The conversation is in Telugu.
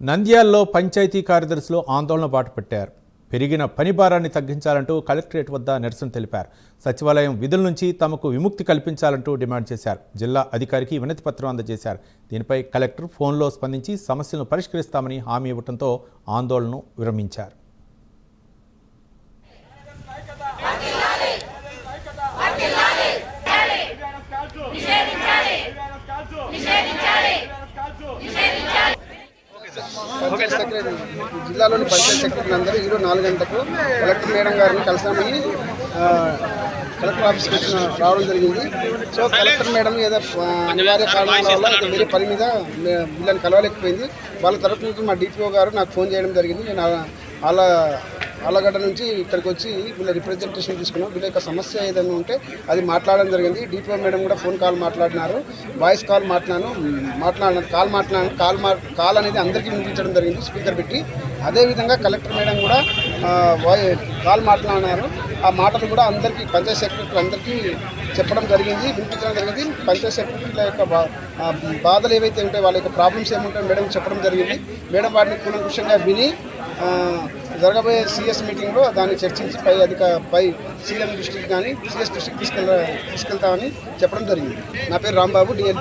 నంద్యాలలో పంచాయతీ కార్యదర్శులు ఆందోళన బాటపట్టారు. పెరిగిన పని భారాన్ని తగ్గించాలంటూ కలెక్టరేట్ వద్ద నిరసన తెలిపారు. సచివాలయం విధుల నుంచి తమకు విముక్తి కల్పించాలంటూ డిమాండ్ చేశారు. జిల్లా అధికారికి వినతి పత్రం అందజేశారు. దీనిపై కలెక్టర్ ఫోన్లో స్పందించి సమస్యలను పరిష్కరిస్తామని హామీ ఇవ్వడంతో ఆందోళనను విరమించారు. పంచాయత్ సెక్రటరీ జిల్లాలోని పంచాయత్ సెక్రటరీ అందరూ ఈరోజు 4 గంటలకు కలెక్టర్ మేడం గారిని కలిసామని కలెక్టర్ ఆఫీస్కి రావడం జరిగింది. సో కలెక్టర్ మేడం ఏదో అనివార్య కారణాల వల్ల వేరే పని మీద వీళ్ళని కలవలేకపోయింది. వాళ్ళ తరఫు నుంచి మా డిపిఓ గారు నాకు ఫోన్ చేయడం జరిగింది. నేను ఆలగడ్డ నుంచి ఇక్కడికి వచ్చి వీళ్ళ రిప్రజెంటేషన్ తీసుకున్నాం. వీళ్ళ యొక్క సమస్య ఏదైనా ఉంటే అది మాట్లాడడం జరిగింది. డిపిఓ మేడం కూడా ఫోన్ కాల్ మాట్లాడినారు, వాయిస్ కాల్ కాల్ అనేది అందరికీ వినిపించడం జరిగింది స్పీకర్ పెట్టి. అదేవిధంగా కలెక్టర్ మేడం కూడా కాల్ మాట్లాడినారు. ఆ మాటలు కూడా అందరికీ పంచాయత్ సెక్రటరీ అందరికీ చెప్పడం జరిగింది, వినిపించడం జరిగింది. పంచాయత్ సెక్రటరీల యొక్క బాధలు ఏవైతే ఉంటాయో, వాళ్ళ యొక్క ప్రాబ్లమ్స్ ఏముంటాయో మేడం చెప్పడం జరిగింది. మేడం వాటిని కూలంకుషంగా విని జరగబోయే సిఎస్ మీటింగ్లో దాన్ని చర్చించి పై సీఎం దృష్టికి కానీ సిఎస్ దృష్టికి తీసుకెళ్తామని చెప్పడం జరిగింది. నా పేరు రాంబాబు, డిఎల్.